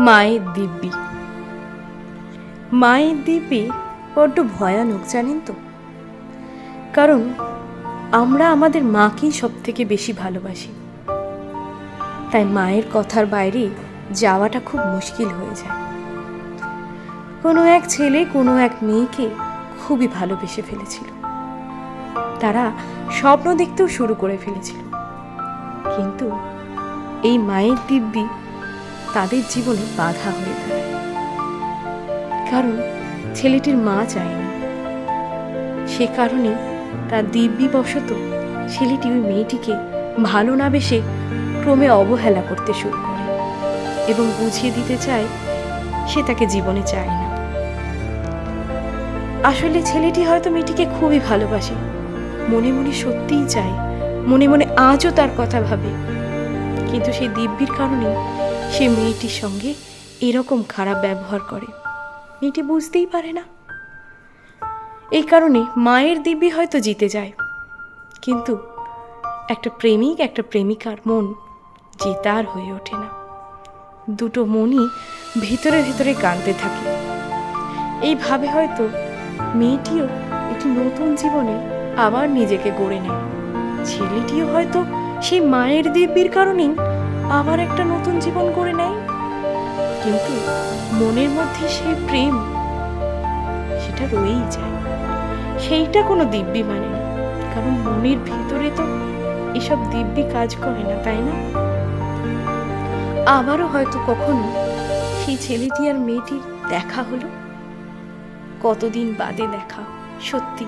মায়ের দিব্যি। মায়ের দিব্যি বড্ড ভয়ানক, জানেন তো? কারণ আমরা আমাদের মাকেই সব থেকে বেশি ভালোবাসি, তাই মায়ের কথার বাইরে যাওয়াটা খুব মুশকিল হয়ে যায়। কোনো এক ছেলে কোনো এক মেয়েকে খুবই ভালোবেসে ফেলেছিল, তারা স্বপ্ন দেখতেও শুরু করে ফেলেছিল, কিন্তু এই মায়ের দিব্যি তাদের জীবনে বাধা হয়ে দাঁড়ায়। কারণ ছেলেটির মা চায়নি, সে কারণে তার দিব্যিবশত ছেলেটি ওই মেয়েটিকে ভালো না বেসে ক্রমে অবহেলা করতে শুরু করে এবং বুঝিয়ে দিতে চায় সে তাকে জীবনে চায় না। আসলে ছেলেটি হয়তো মেয়েটিকে খুবই ভালোবাসে, মনে মনে সত্যিই চায়, মনে মনে আজও তার কথা ভাবে, কিন্তু সেই দিব্যির কারণে সে মেয়েটির সঙ্গে এরকম খারাপ ব্যবহার করে। মেয়েটি বুঝতেই পারে না, এই কারণে মায়ের দিব্যি হয়তো জিতে যায়, কিন্তু একটা প্রেমিক একটা প্রেমিকার মন জেতার হয়ে ওঠে না। দুটো মনই ভেতরে ভেতরে কাঁদতে থাকে। এইভাবে হয়তো মেয়েটিও একটি নতুন জীবনে আবার নিজেকে গড়ে নেয়, ছেলেটিও হয়তো সেই মায়ের দিব্যির কারণেই আবার একটা নতুন জীবন গড়ে নেয়। কিন্তু মনের মধ্যে সেই প্রেম সেটা রয়েই যায়, সেইটা কোনো দিব্যি মানে না, কারণ মনের ভিতরে তো এসব দিব্যি কাজ করে না, তাই না? আবারও হয়তো কখনো সেই ছেলেটি আর মেয়েটির দেখা হলো, কতদিন বাদে দেখা, সত্যি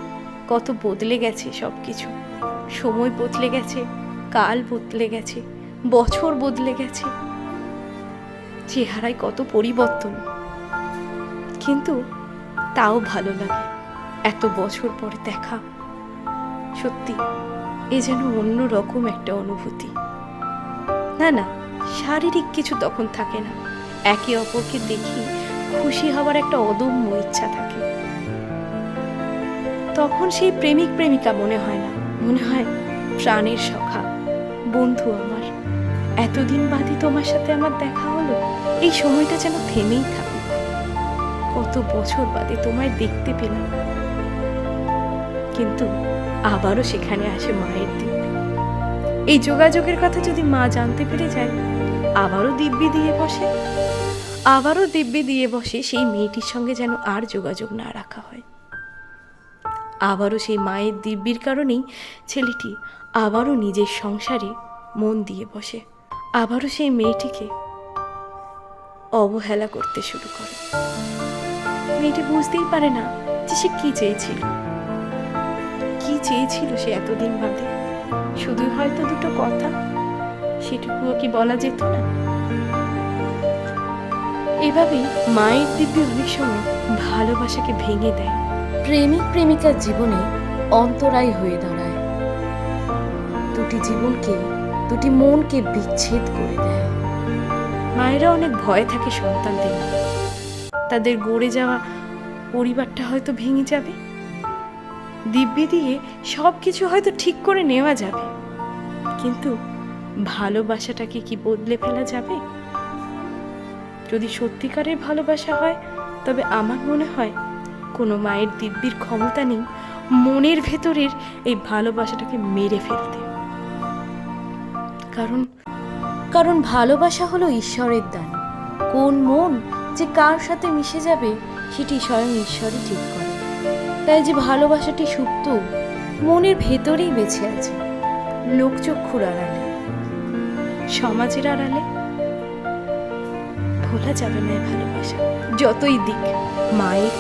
কত বদলে গেছে সব কিছু। সময় বদলে গেছে, কাল বদলে গেছে, বছর বদলে গেছে, চেহারায় কত পরিবর্তন, কিন্তু তাও ভালো লাগে। এত বছর পরে দেখা, সত্যি এ যেন অন্যরকম একটা অনুভূতি। না না, শারীরিক কিছু তখন থাকে না, একে অপরকে দেখি খুশি হওয়ার একটা অদম্য ইচ্ছা থাকে। তখন সেই প্রেমিক প্রেমিকা মনে হয় না, মনে হয় প্রাণের সখা, বন্ধু আমার, এতদিন বাদে তোমার সাথে আমার দেখা হলো, এই সময়টা যেন থেমেই থাকুক, কত বছর বাদে তোমায় দেখতে পেলাম। কিন্তু আবারও সেখানে আসে মায়ের দিব্যি। এই যোগাযোগের কথা যদি মা জানতে পেরে যায়, আবারও দিব্যি দিয়ে বসে, আবারও দিব্যি দিয়ে বসে সেই মেয়েটির সঙ্গে যেন আর যোগাযোগ না রাখা হয়। আবারও সেই মায়ের দিব্যির কারণেই ছেলেটি আবারও নিজের সংসারে মন দিয়ে বসে, আবারও সেই মেয়েটিকে অবহেলা করতে শুরু করে। মেয়েটি বুঝতেই পারে না যে সে কি চেয়েছিল, কি চেয়েছিল সে এতদিন বাদে। শুধু হয়তো দুটো কথা, সেটুকুও কি বলা যেত না? এভাবেই মায়ের দিব্যি অনেক সময় ভালোবাসাকে ভেঙে দেয়, প্রেমিক প্রেমিকার জীবনে অন্তরায় হয়ে দাঁড়ায়, দুটি জীবনকে, দুটি মনকে বিচ্ছেদ করে দেয়। মায়েরা অনেক ভয় থাকে সন্তানদের নিয়ে, তাদের গড়ে যাওয়া পরিবারটা হয়তো ভেঙে যাবে, দিব্যি দিয়ে সব কিছু হয়তো ঠিক করে নেওয়া যাবে, কিন্তু ভালোবাসাটাকে কি বদলে ফেলা যাবে? যদি সত্যিকারের ভালোবাসা হয়, তবে আমার মনে হয় কোনো মায়ের দিব্যির ক্ষমতা নেই মনের ভেতরের এই ভালোবাসাটাকে মেরে ফেলতে। কারণ ভালোবাসা হলো ঈশ্বরের দান। কোন মন যে কার সাথে মিশে যাবে সেটি স্বয়ং ঈশ্বরই ঠিক করে। তাই যে ভালোবাসাটি সুপ্ত মনের ভেতরেই বেঁচে আছে, লোকচক্ষুর আড়ালে, সমাজের আড়ালে, ভোলা যাবে না ভালোবাসা, যতই দিক মায়ের